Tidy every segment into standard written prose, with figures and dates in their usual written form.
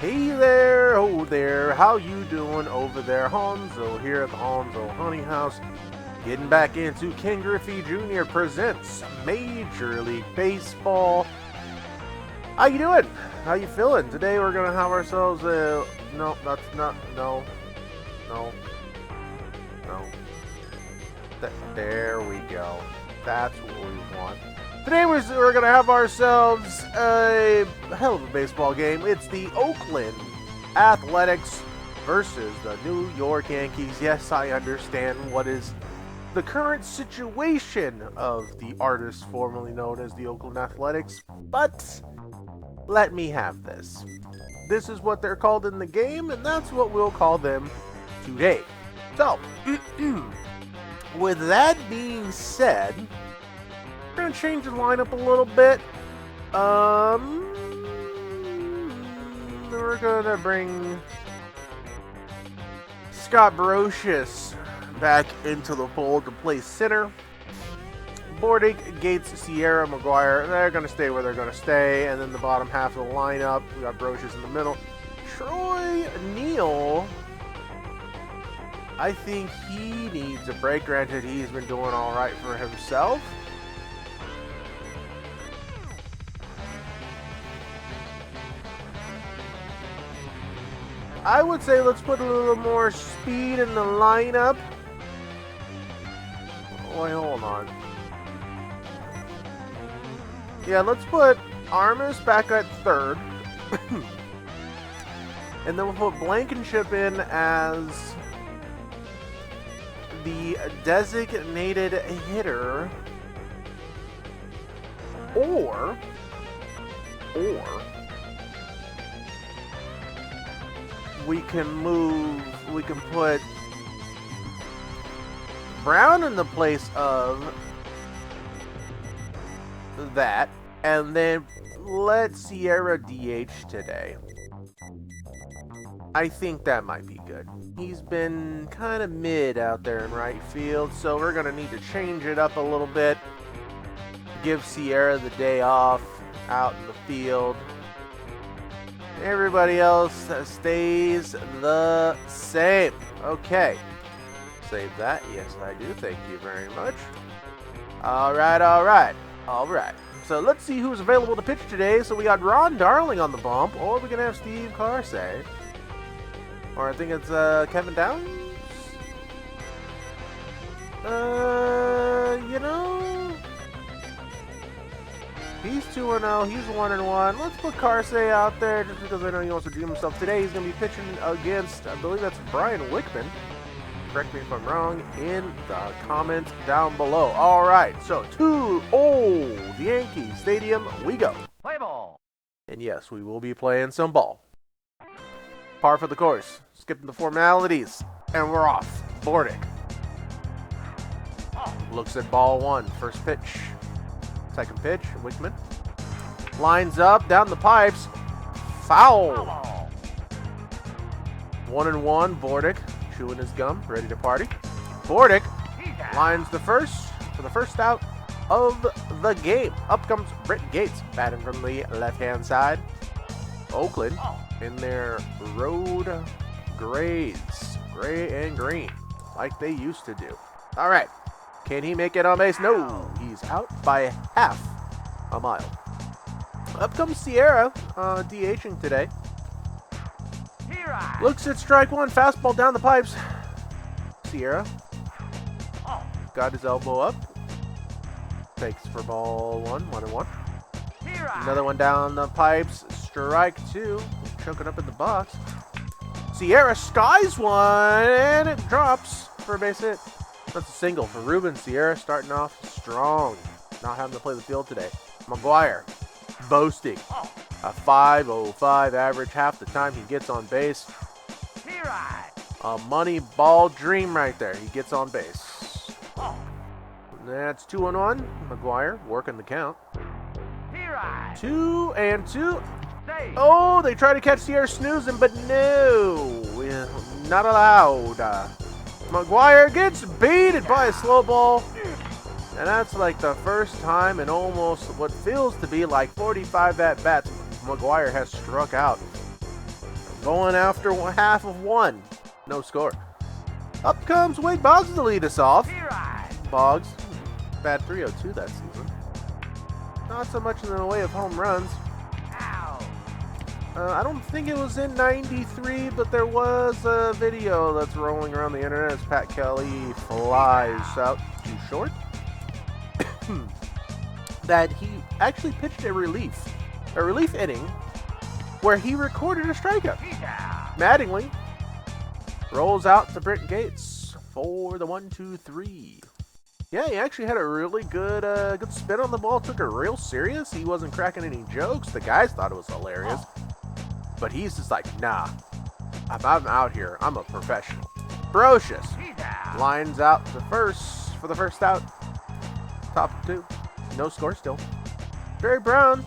Hey there, oh there, how you doing over there? Hanzo here at the Hanzo Honey House, getting back into Ken Griffey Jr. presents Major League Baseball. How you doing? How you feeling? Today we're gonna have ourselves a no. There we go. That's what we want. Today we're going to have ourselves a hell of a baseball game. It's the Oakland Athletics versus the New York Yankees. Yes, I understand what is the current situation of the artist formerly known as the Oakland Athletics, but let me have this. This is what they're called in the game, and that's what we'll call them today. So, with that being said, we're going to change the lineup a little bit. We're going to bring Scott Brocious back into the fold to play center. Bordick, Gates, Sierra, McGuire, they're going to stay where they're going to stay. And then the bottom half of the lineup, we got Brocious in the middle. Troy Neal, I think he needs a break. Granted, he's been doing all right for himself. I would say let's put a little more speed in the lineup. Wait, hold on. Yeah, let's put Armas back at third. And then we'll put Blankenship in as the designated hitter. Or we can put Brown in the place of that, and then let Sierra DH today. I think that might be good. He's been kind of mid out there in right field, so we're going to need to change it up a little bit. Give Sierra the day off out in the field. Everybody else stays the same. Okay. Save that. Yes, I do. Thank you very much. All right. So let's see who's available to pitch today. So we got Ron Darling on the bump, or we can have Steve Carsey. Or I think it's Kevin Downs. He's 2-0. He's 1-1. Let's put Carsey out there just because I know he wants to dream himself. Today he's going to be pitching against, I believe that's Brian Wickman. Correct me if I'm wrong in the comments down below. All right, so to old Yankee Stadium we go. Play ball. And yes, we will be playing some ball. Par for the course. Skipping the formalities. And we're off. Bordick. Looks at ball one. First pitch. Second pitch, Wickman. Lines up, down the pipes. Foul. 1-1, Bordick. Chewing his gum, ready to party. Bordick lines the first for the first out of the game. Up comes Britt Gates, batting from the left-hand side. Oakland in their road grades, gray and green, like they used to do. All right. Can he make it on base? No, he's out by half a mile. Up comes Sierra, DHing today. Looks at strike one, fastball down the pipes. Sierra got his elbow up. Takes for ball one, 1-1. Another one down the pipes, strike two. Choking up in the box. Sierra skies one, and it drops for a base hit. That's a single for Ruben. Sierra starting off strong. Not having to play the field today. McGuire boasting a 5.05 average half the time he gets on base. A money ball dream right there. He gets on base. That's 2-1. McGuire working the count. 2-2. Oh, they try to catch Sierra snoozing, but no. Not allowed. McGuire gets beaten by a slow ball. And that's like the first time in almost what feels to be like 45 at-bats McGuire has struck out. going after half of one. No score. Up comes Wade Boggs to lead us off. Boggs, bad 302 that season. Not so much in the way of home runs. I don't think it was in 93, but there was a video that's rolling around the internet as Pat Kelly flies out too short. That he actually pitched a relief inning where he recorded a strikeout. Mattingly rolls out to Brent Gates for the 1-2-3. Yeah, he actually had a really good spin on the ball. Took it real serious. He wasn't cracking any jokes. The guys thought it was hilarious. But he's just like, nah, I'm out here. I'm a professional. Ferocious. Lines out to first for the first out. Top of 2. No score still. Barry Brown.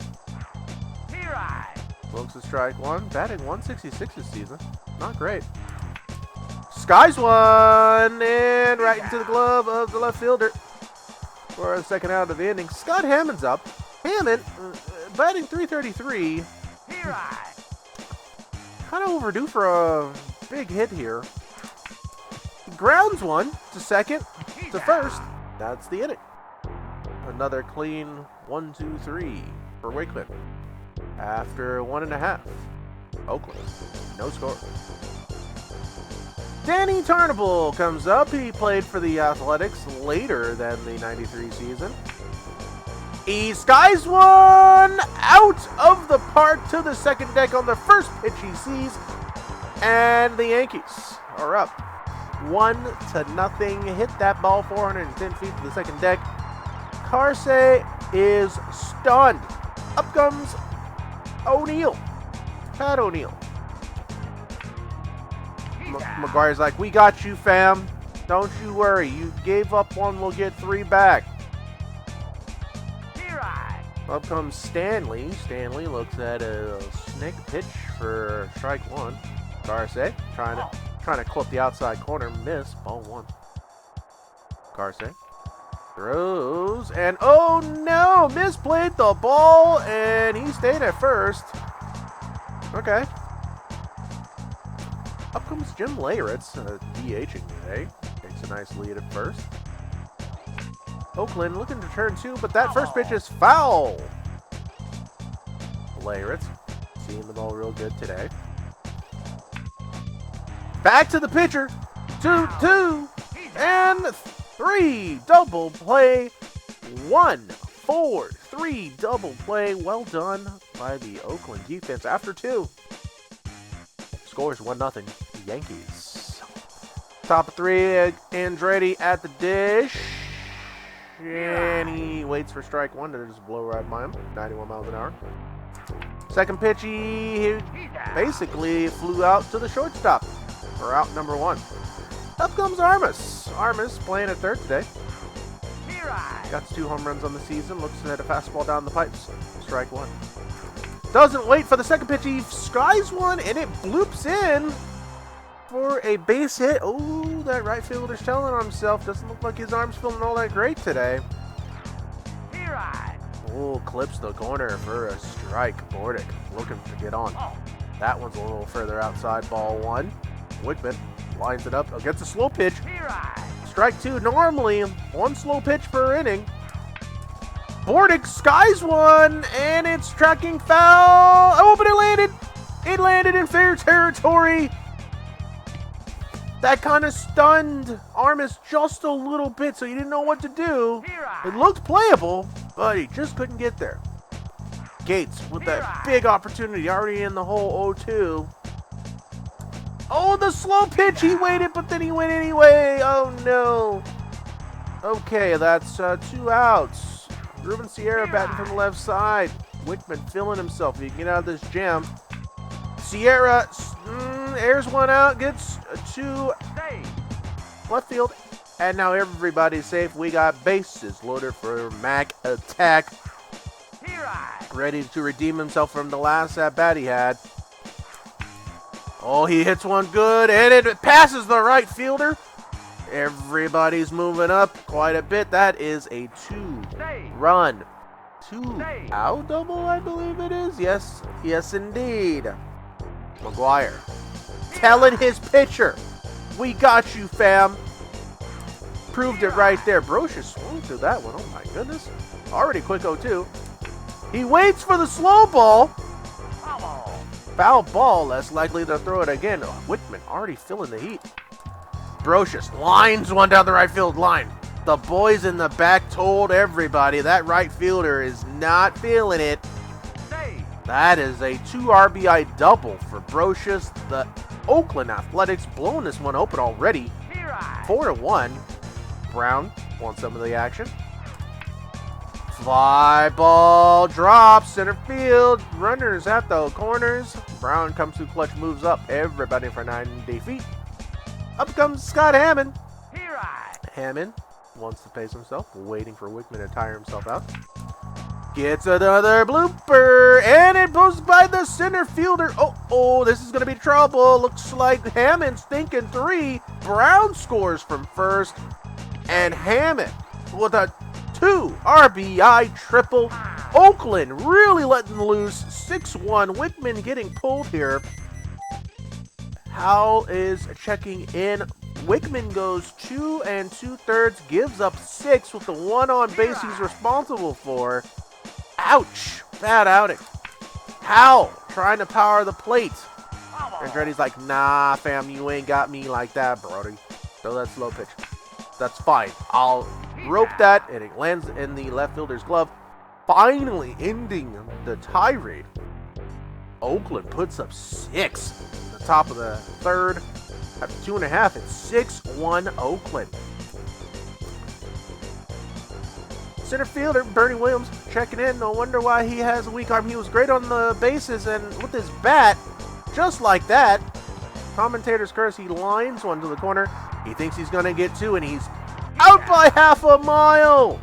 Looks at strike 1. Batting 166 this season. Not great. Skies one. And right into the glove of the left fielder. For the second out of the inning. Scott Hammond's up. Hammond, batting 333. Kind of overdue for a big hit here. He grounds one to second, to first. That's the inning. Another clean 1-2-3 for Wakeman. After 1.5. Oakland, no score. Danny Tarnable comes up. He played for the Athletics later than the 93 season. He skies one out of the park to the second deck on the first pitch he sees. And the Yankees are up 1-0. Hit that ball 410 feet to the second deck. Carsey is stunned. Up comes O'Neill. Pat O'Neill. McGuire's like, we got you, fam. Don't you worry. You gave up one, we'll get 3 back. Up comes Stanley. Stanley looks at a snake pitch for strike 1. Carsey trying to clip the outside corner. Miss. Ball 1. Carsey throws and oh no! Misplayed the ball and he stayed at first. Okay. Up comes Jim Leyritz, DHing today. Takes a nice lead at first. Oakland looking to turn 2, but that first pitch is foul. Leyritz seeing the ball real good today. Back to the pitcher. 2-2 and 3. Double play. 1-4-3 double play. Well done by the Oakland defense after 2. Scores 1-0 Yankees. Top of 3, Andretti at the dish. And he waits for strike 1 to just blow right by him. 91 miles an hour. Second pitch, he basically flew out to the shortstop for out number 1. Up comes Armas. Armas playing at third today. Got 2 home runs on the season. Looks at a fastball down the pipes. Strike 1. Doesn't wait for the second pitch. He skies one and it bloops in for a base hit. Oh, that right fielder's telling on himself. Doesn't look like his arm's feeling all that great today. Oh, clips the corner for a strike. Bordick looking to get on. That one's a little further outside. Ball 1. Wickman lines it up. Gets a slow pitch. Strike 2. Normally, 1 slow pitch per inning. Bordick skies one, and it's tracking foul. Oh, but it landed. It landed in fair territory. That kind of stunned Armas just a little bit, so he didn't know what to do. It looked playable, but he just couldn't get there. Gates with that big opportunity, already in the hole 0-2. Oh, the slow pitch. He waited, but then he went anyway. Oh, no. Okay, that's 2 outs. Ruben Sierra batting from the left side. Wickman feeling himself. He can get out of this jam. Sierra airs one out, gets to left field, and now everybody's safe. We got bases loaded for Mac Attack. Ready to redeem himself from the last at-bat he had. Oh, he hits one good, and it passes the right fielder. Everybody's moving up quite a bit. That is a 2-run, 2-out double, I believe it is. Yes, indeed. McGuire telling his pitcher, we got you, fam. Proved it right there. Brocious swung through that one. Oh, my goodness. Already quick 0-2. He waits for the slow ball. Foul ball. Less likely to throw it again. Oh, Whitman already feeling the heat. Brocious lines one down the right field line. The boys in the back told everybody that right fielder is not feeling it. That is a 2 RBI double for Brocious. The Oakland Athletics blowing this one open already. 4-1. Brown wants some of the action. Fly ball drops center field. Runners at the corners. Brown comes to clutch, moves up. Everybody for 90 feet. Up comes Scott Hammond. Hammond wants to pace himself, waiting for Wickman to tire himself out. Gets another blooper, and it goes by the center fielder. Oh, this is going to be trouble. Looks like Hammond's thinking 3. Brown scores from first, and Hammond with a 2 RBI triple. Oakland really letting loose. 6-1. Wickman getting pulled here. Howell is checking in. Wickman goes 2 2/3, gives up 6 with the 1 on base he's responsible for. Ouch! Bad outing. Howell trying to power the plate. Andretti's like, nah, fam, you ain't got me like that, brody. Throw that slow pitch. That's fine. I'll rope that, and it lands in the left fielder's glove. Finally ending the tirade. Oakland puts up 6 at the top of the third. After 2.5, it's 6-1 Oakland. Center fielder Bernie Williams checking in. No wonder why he has a weak arm. He was great on the bases, and with his bat, just like that, commentator's curse, he lines one to the corner. He thinks he's going to get 2, and he's out by half a mile.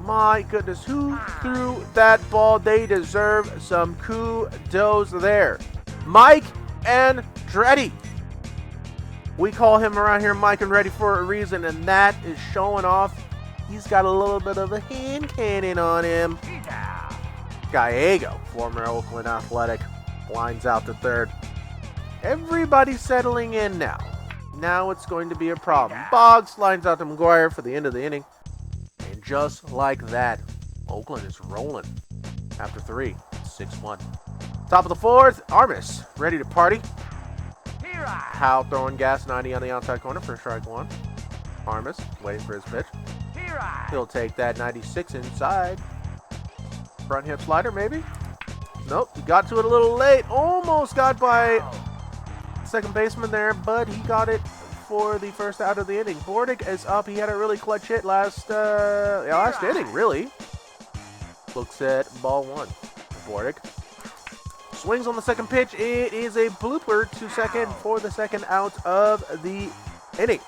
My goodness, who threw that ball? They deserve some kudos there. Mike Andretti. We call him around here Mike Andretti for a reason, and that is showing off. He's got a little bit of a hand cannon on him. Gallego, former Oakland Athletic, lines out to third. Everybody's settling in now. Now it's going to be a problem. Boggs lines out to McGuire for the end of the inning. And just like that, Oakland is rolling. After 3, 6-1. Top of the 4th, Armis ready to party. Howell throwing gas 90 on the outside corner for strike 1. Armis waiting for his pitch. He'll take that 96 inside. Front hip slider, maybe? Nope, he got to it a little late. Almost got by second baseman there, but he got it for the first out of the inning. Bordick is up. He had a really clutch hit last inning, really. Looks at ball 1. Bordick swings on the second pitch. It is a blooper to second for the second out of the inning.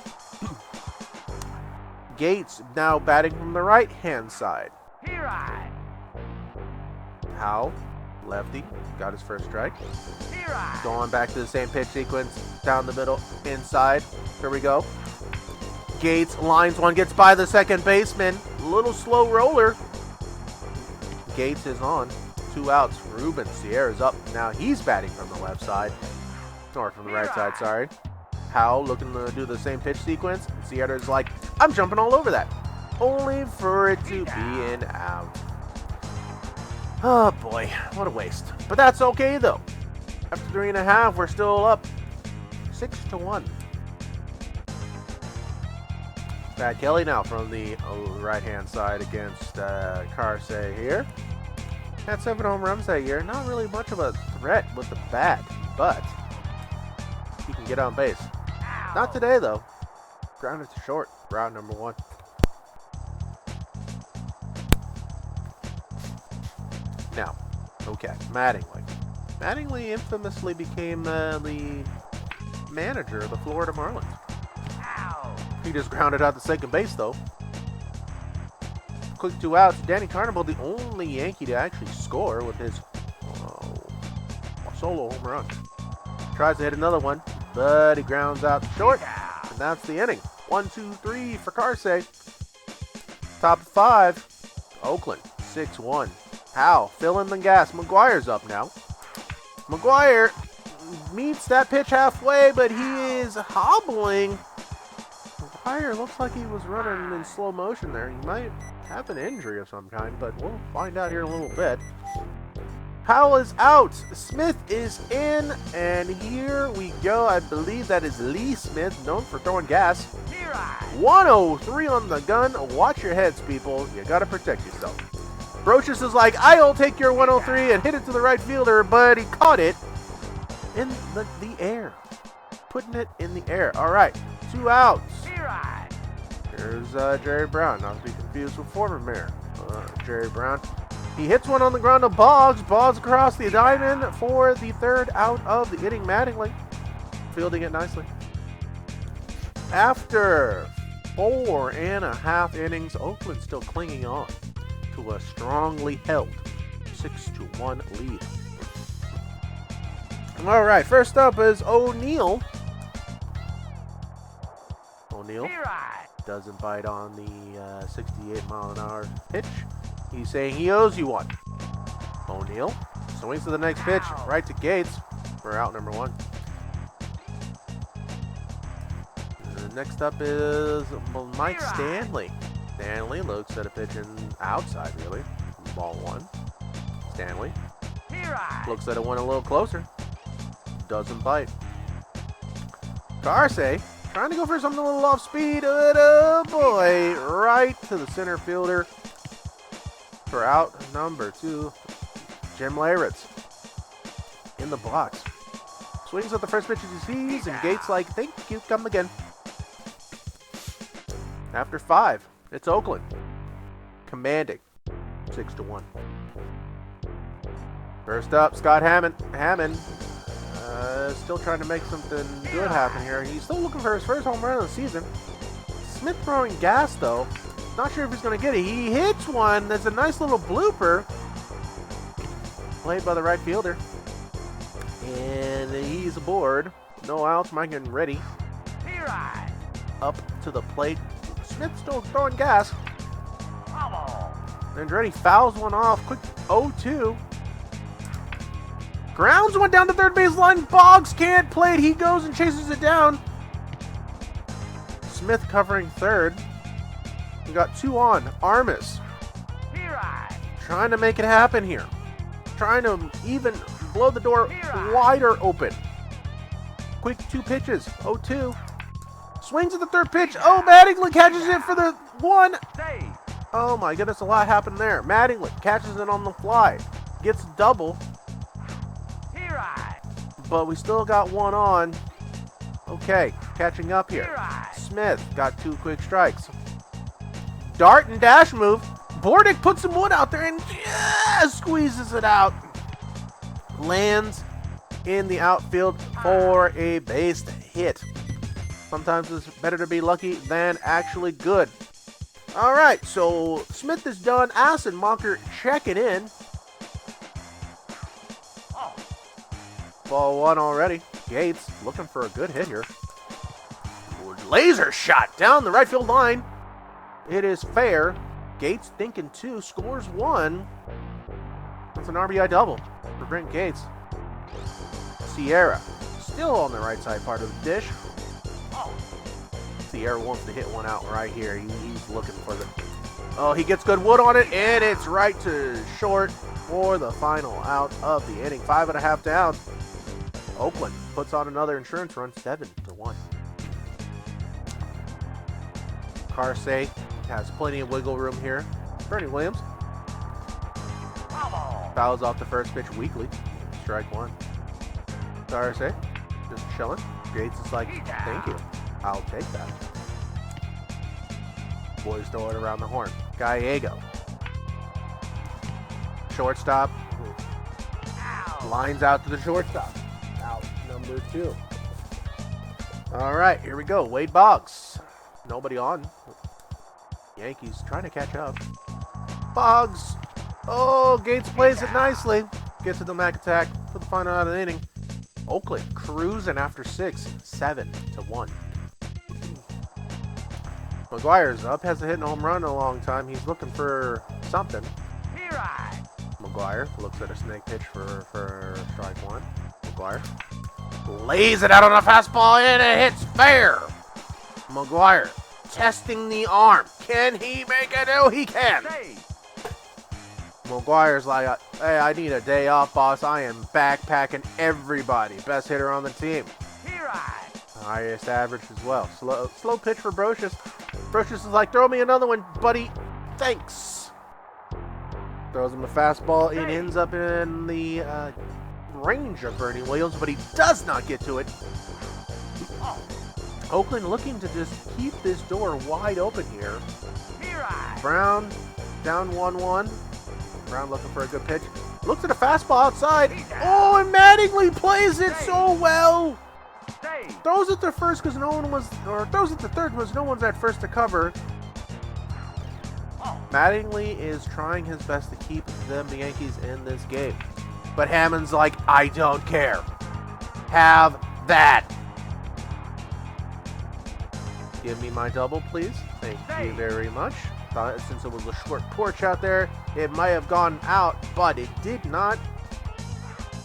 Gates now batting from the right-hand side. Howell, lefty, got his first strike. Going back to the same pitch sequence, down the middle, inside. Here we go. Gates lines one, gets by the second baseman. Little slow roller. Gates is on. 2 outs. Ruben Sierra's up. Now he's batting from the left side. Or from the right side, sorry. Howell looking to do the same pitch sequence. Sierra's like, I'm jumping all over that. Only for it to be an out. Oh boy, what a waste. But that's okay though. After 3.5, we're still up 6-1. Pat Kelly now from the right-hand side against Carsey here. Had 7 home runs that year. Not really much of a threat with the bat, but he can get on base. Not today, though. Grounded to short. Route number 1. Now, okay, Mattingly. Mattingly infamously became the manager of the Florida Marlins. He just grounded out to second base, though. Quick 2 outs. Danny Carnival, the only Yankee to actually score with his solo home run. Tries to hit another one, but he grounds out short, and that's the inning. 1, 2, 3 for Carsey. Top 5, Oakland, 6-1. Howell filling the gas. McGuire's up now. McGuire meets that pitch halfway, but he is hobbling. McGuire looks like he was running in slow motion there. He might have an injury of some kind, but we'll find out here in a little bit. Powell is out. Smith is in, and here we go. I believe that is Lee Smith, known for throwing gas. 103 on the gun. Watch your heads, people. You got to protect yourself. Brocious is like, I'll take your 103 and hit it to the right fielder, but he caught it in the air. Putting it in the air. All right, 2 outs. Here's Jerry Brown, not to be confused with former mayor Jerry Brown. He hits one on the ground to Boggs. Boggs across the diamond for the 3rd out of the inning. Mattingly fielding it nicely. After 4.5 innings, Oakland still clinging on to a strongly held 6-1 lead. All right, first up is O'Neill. O'Neill doesn't bite on the 68-mile-an-hour pitch. He's saying he owes you one. O'Neill swings to the next pitch, right to Gates for out number 1. Next up is Mike Stanley. Stanley looks at a pitch outside, really. Ball 1. Stanley looks at it one a little closer. Doesn't bite. Carsey trying to go for something a little off speed. Oh boy, right to the center fielder for out number 2. Jim Leyritz in the box. Swings at the first pitch he sees, and Gates like, thank you, come again. After 5, it's Oakland commanding 6-1. First up, Scott Hammond. Hammond still trying to make something good happen here. He's still looking for his first home run of the season. Smith throwing gas, though. Not sure if he's going to get it. He hits one. There's a nice little blooper. Played by the right fielder. And he's aboard. No outs. Mike getting ready. Up to the plate. Smith still throwing gas. Andretti fouls one off. Quick 0-2. Grounds one down the third base line. Boggs can't play it. He goes and chases it down. Smith covering third. We got 2 on. Armas trying to make it happen here. Trying to even blow the door wider open. Quick 2 pitches. 0-2. Swings at the third pitch. Oh, Mattingly catches it for the 1. Oh my goodness, a lot happened there. Mattingly catches it on the fly. Gets double. But we still got 1 on. Okay, catching up here. Smith got 2 quick strikes. Dart and dash move. Bordick puts some wood out there and just squeezes it out. Lands in the outfield for a base hit. Sometimes it's better to be lucky than actually good. All right, so Smith is done. Assenmacher checking in. Ball 1 already. Gates looking for a good hit here. Laser shot down the right field line. It is fair. Gates thinking 2, scores 1. That's an RBI double for Brent Gates. Sierra still on the right side part of the dish. Sierra wants to hit one out right here. He's looking for the... Oh, he gets good wood on it, and it's right to short for the final out of the inning. 5.5 down. Oakland puts on another insurance run, 7-1. Carsey has plenty of wiggle room here. Bernie Williams fouls off the first pitch weakly. Strike 1. Carsey just chilling. Gates is like, thank you. I'll take that. Boys throw it around the horn. Gallego. Shortstop. Lines out to the shortstop. Out number 2. All right, here we go. Wade Boggs. Nobody on. Yankees trying to catch up. Boggs. Oh, Gates plays it nicely. Gets to the Mac attack for the final out of the inning. Oakland cruising after 6, 7-1. McGuire's up. Hasn't hit a home run in a long time. He's looking for something. McGuire looks at a snake pitch for strike one. McGuire lays it out on a fastball and it hits fair. McGuire testing the arm. Can he make it? Oh, he can. McGuire's like, hey, I need a day off, boss. I am backpacking everybody. Best hitter on the team. Highest average as well. Slow pitch for Brocious. Brocious is like, throw me another one, buddy. Thanks. Throws him a fastball. It ends up in the range of Bernie Williams, but he does not get to it. Oakland looking to just keep this door wide open here. Brown down 1-1. Brown looking for a good pitch. Looks at a fastball outside. Oh, and Mattingly plays it so well. Throws it to first because no one was, or throws it to third because no one's at first to cover. Mattingly is trying his best to keep the Yankees in this game. But Hammond's like, I don't care. Have that. Give me my double, please. Thank you very much. Thought since it was a short porch out there, it might have gone out, but it did not.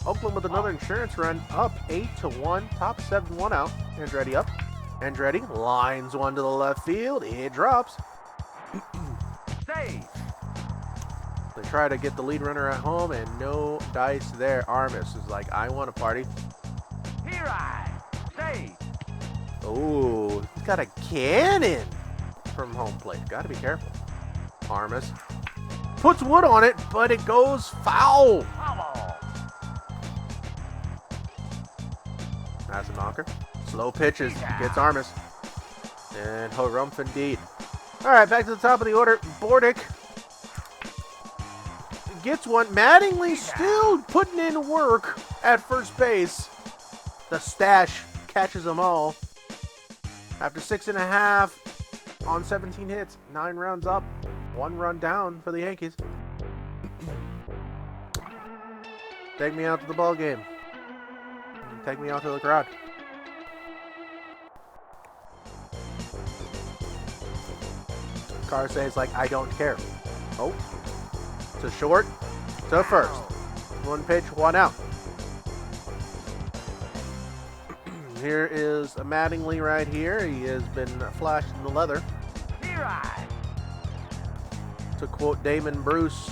Oakland with another insurance run, up 8-1, top 7, 1 out. Andretti up. Andretti lines one to the left field. It drops. They try to get the lead runner at home, and no dice there. Armis is like, I want to party. Oh, he's got a cannon from home plate. Got to be careful. Armis puts wood on it, but it goes foul. That's a knocker. Slow pitches. Gets Armis. And harumph indeed. All right, back to the top of the order. Bordick gets one. Mattingly still putting in work at first base. The stash catches them all. After 6.5 on 17 hits, 9 rounds up, 1 run down for the Yankees. Take me out to the ball game. Take me out to the crowd. Carsey's like, I don't care. Oh, to short, to first. 1 pitch, 1 out. Here is a Mattingly right here. He has been flashed in the leather. To quote Damon Bruce,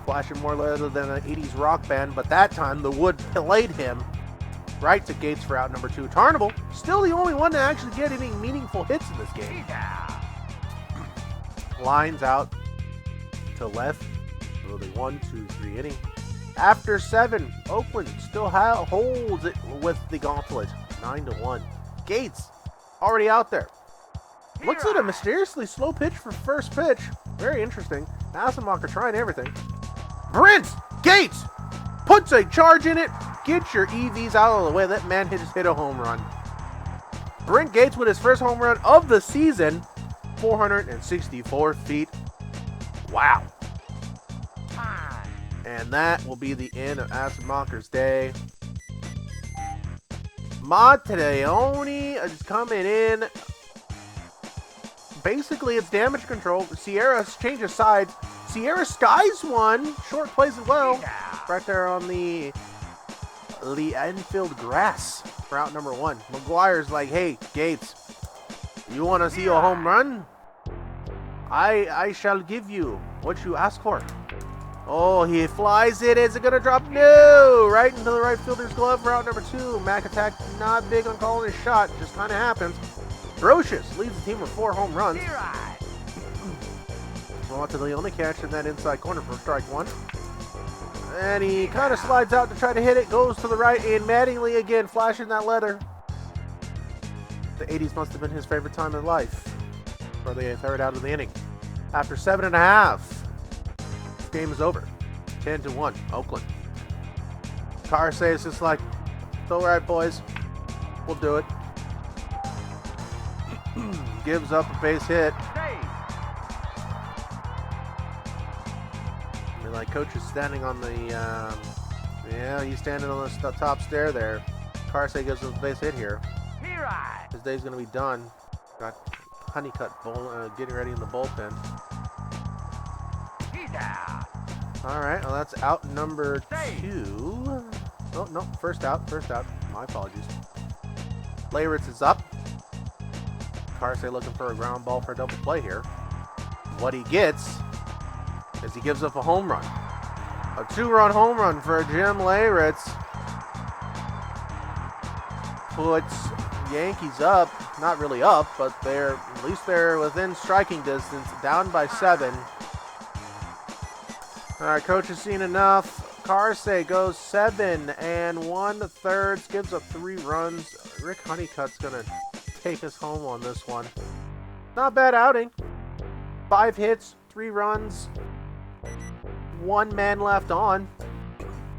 flashing more leather than an 80s rock band, but that time the wood played him right to Gates for out number 2. Tarnable, still the only one to actually get any meaningful hits in this game. Lines out to left. So the 1, 2, 3 inning. After 7, Oakland still holds it with the gauntlet. 9-1. Gates already out there. Looks at a mysteriously slow pitch for first pitch. Very interesting. Assenmacher trying everything. Brent Gates puts a charge in it. Get your EVs out of the way. That man just hit a home run. Brent Gates with his first home run of the season. 464 feet. Wow. And that will be the end of Assenmacher's day. Matteoni is coming in. Basically, it's damage control. Sierra changes sides. Sierra skies one. Short plays as well. Right there on the infield grass for out number 1. McGuire's like, hey, Gates, you want to see a home run? I shall give you what you ask for. Oh, he flies it. Is it going to drop? No! Right into the right fielder's glove for out number 2. Mac Attack not big on calling his shot. Just kind of happens. Brocious leads the team with 4 home runs. To the only catch in that inside corner for strike 1. And he kind of slides out to try to hit it. Goes to the right. And Mattingly again flashing that leather. The 80s must have been his favorite time in life. For the 3rd out of the inning. After 7.5. Game is over. 10-1. Oakland. Carsey is just like, it's all right, boys. We'll do it. Gives up a base hit. I mean, like, coach is standing on the, yeah, he's standing on the top stair there. Carsey gives him a base hit here. His day's going to be done. Got Honeycutt getting ready in the bullpen. All right, well, that's out number 2. Oh, no, first out. My apologies. Layritz is up. Carsey looking for a ground ball for a double play here. What he gets is he gives up a home run. A 2-run home run for Jim Layritz. Puts Yankees up. Not really up, but at least they're within striking distance. Down by 7. All right, coach has seen enough. Carsey goes 7 1/3, gives up 3 runs. Rick Honeycutt's gonna take us home on this one. Not a bad outing. 5 hits, 3 runs, 1 man left on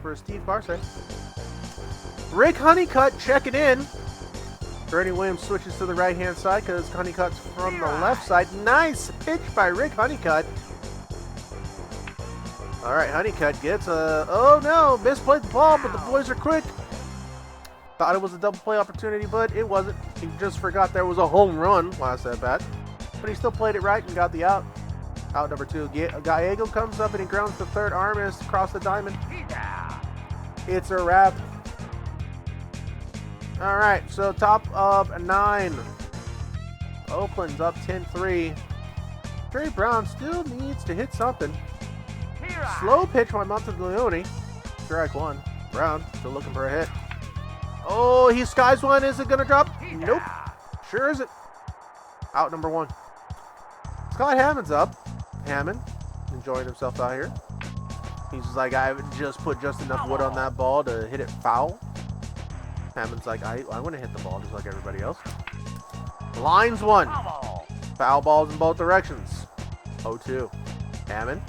for Steve Carsey. Rick Honeycutt checking in. Bernie Williams switches to the right-hand side because Honeycutt's from the left side. Nice pitch by Rick Honeycutt. All right, Honeycutt gets a... Oh, no. Misplayed the ball, but the boys are quick. Thought it was a double play opportunity, but it wasn't. He just forgot there was a home run last at bat. But he still played it right and got the out. Out number 2. Gallego comes up and he grounds the third. Armas across the diamond. It's a wrap. All right, so top of 9. Oakland's up 10-3. Trey Brown still needs to hit something. Slow pitch by Monteleone. Strike 1. Brown still looking for a hit. Oh, he skies one. Is it going to drop? Nope. Sure isn't. Out number 1. Scott Hammond's up. Hammond enjoying himself out here. He's just like, I just put just enough wood on that ball to hit it foul. Hammond's like, I want to hit the ball just like everybody else. Lines 1. Foul balls in both directions. 0-2. Hammond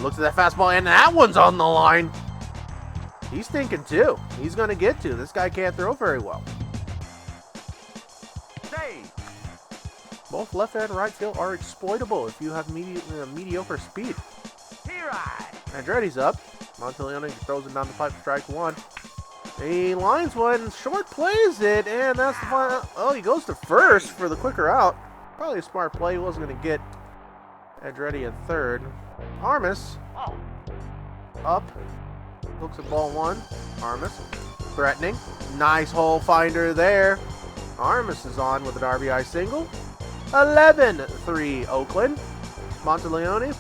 looks at that fastball, and that one's on the line. He's thinking 2. He's going to get 2. This guy can't throw very well. Both left and right field are exploitable if you have mediocre speed. Andretti's up. Monteleone throws it down the pipe, strike 1. He lines one, short plays it, and that's the final. Oh, he goes to first for the quicker out. Probably a smart play. He wasn't going to get Andretti in third. Armas up. Looks at ball 1. Armas threatening. Nice hole finder there. Armas is on with an RBI single. 11-3 Oakland. Monteleone,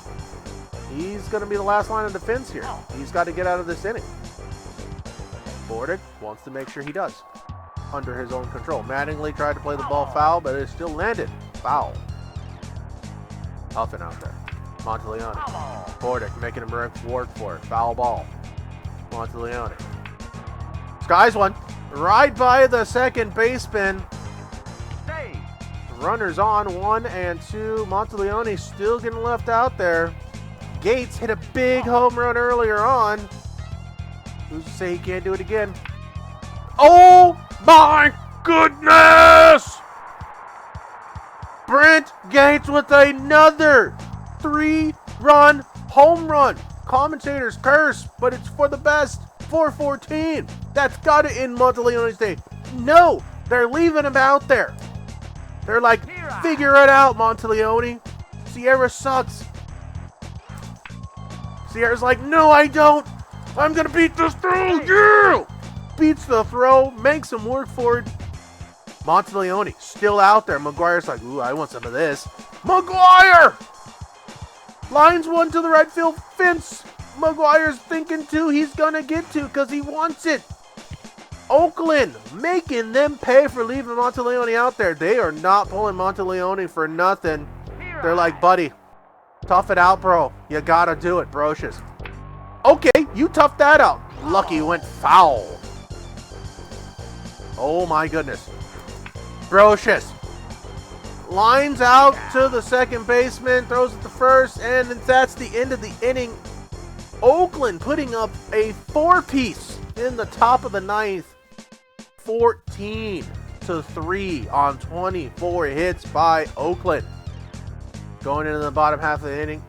he's going to be the last line of defense here. He's got to get out of this inning. Bordick wants to make sure he does. Under his own control. Mattingly tried to play the ball foul, but it still landed. Foul. Huffing out there. Monteleone. Bordick making him work for it. Foul ball. Monteleone. Skies one. Right by the second baseman. Runners on 1 and 2. Monteleone still getting left out there. Gates hit a big home run earlier on. Who's to say he can't do it again? Oh my goodness! Brent Gates with another 3-run home run. Commentators curse, but it's for the best. 414. That's got to end Monteleone's day. No, they're leaving him out there. They're like, figure it out, Monteleone. Sierra sucks. Sierra's like, no, I don't. I'm going to beat this throw. Yeah! Beats the throw, makes him work for it. Monteleone still out there. McGuire's like, ooh, I want some of this. McGuire! Lines one to the right field fence. McGuire's thinking 2. He's going to get 2 because he wants it. Oakland making them pay for leaving Monteleone out there. They are not pulling Monteleone for nothing. They're like, buddy, tough it out, bro. You got to do it, Brocious. Okay, you toughed that out. Lucky went foul. Oh, my goodness. Brocious lines out to the second baseman, throws it to first, and that's the end of the inning. Oakland putting up a 4-piece in the top of the 9th. 14-3 on 24 hits by Oakland. Going into the bottom half of the inning,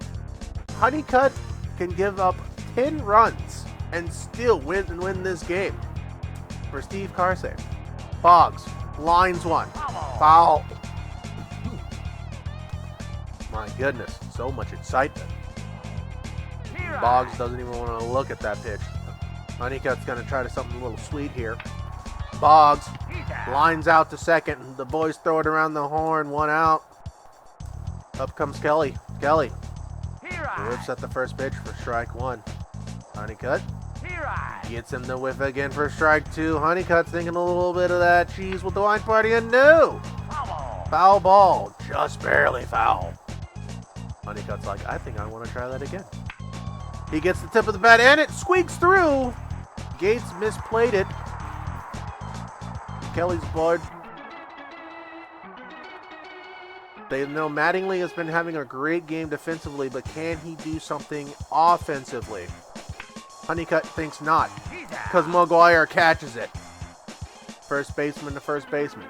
Honeycutt can give up 10 runs and still win this game. For Steve Carsey, Boggs lines one, foul. My goodness, so much excitement. Boggs doesn't even want to look at that pitch. Honeycutt's going to try to something a little sweet here. Boggs lines out to second. The boys throw it around the horn. 1 out. Up comes Kelly. Kelly whiffs at the first pitch for strike 1. Honeycutt gets him to whiff again for strike 2. Honeycutt's thinking a little bit of that cheese with the wine party, and no! Foul ball. Just barely foul. Honeycutt's like, I think I want to try that again. He gets the tip of the bat, and it squeaks through. Gates misplayed it. Kelly's board. They know Mattingly has been having a great game defensively, but can he do something offensively? Honeycutt thinks not, because McGuire catches it. First baseman to first baseman.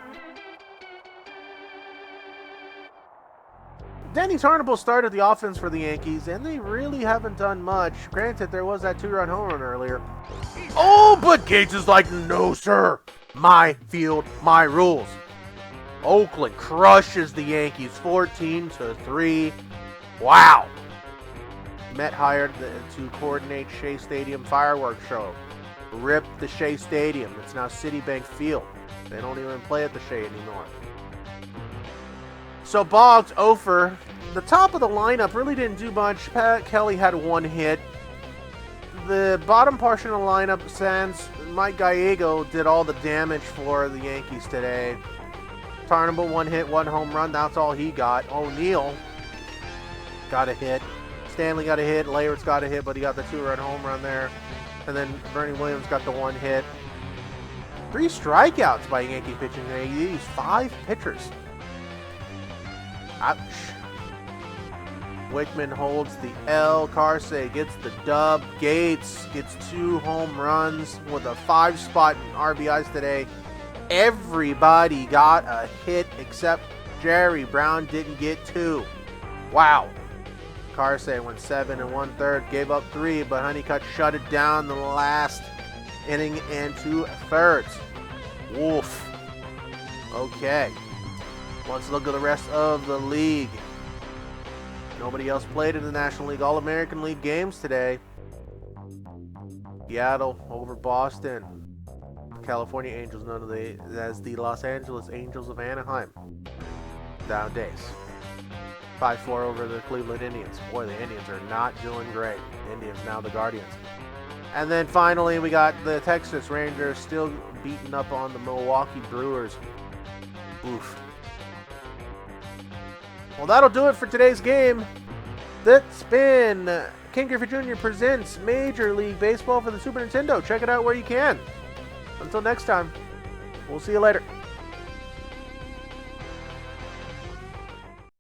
Danny Tarnable started the offense for the Yankees, and they really haven't done much. Granted, there was that 2-run home run earlier. Oh, but Gates is like, no, sir. My field, my rules. Oakland crushes the Yankees 14-3. Wow. Met hired to coordinate Shea Stadium fireworks show. Ripped the Shea Stadium. It's now Citibank Field. They don't even play at the Shea anymore. So Boggs, Ofer, the top of the lineup really didn't do much. Pat Kelly had 1 hit. The bottom portion of the lineup, sans Mike Gallego, did all the damage for the Yankees today. Tarnable, 1 hit, 1 home run. That's all he got. O'Neill got a hit. Stanley got a hit. Layer's got a hit, but he got the 2-run home run there. And then Bernie Williams got the 1 hit. 3 strikeouts by Yankee pitching. They used 5 pitchers. Ouch. Wickman holds the L. Carsey gets the dub. Gates gets 2 home runs with a 5-spot in RBIs today. Everybody got a hit except Jerry Brown didn't get 2. Wow. Carsey went 7 1/3, gave up 3, but Honeycutt shut it down the last inning and 2/3. Woof. Okay. Let's look at the rest of the league. Nobody else played in the National League All-American League games today. Seattle over Boston. California Angels, known as the Los Angeles Angels of Anaheim. Down days. 5-4 over the Cleveland Indians. Boy, the Indians are not doing great. The Indians now the Guardians. And then finally, we got the Texas Rangers still beating up on the Milwaukee Brewers. Oof. Well, that'll do it for today's game. That's been Ken Griffey Jr. presents Major League Baseball for the Super Nintendo. Check it out where you can. Until next time, we'll see you later.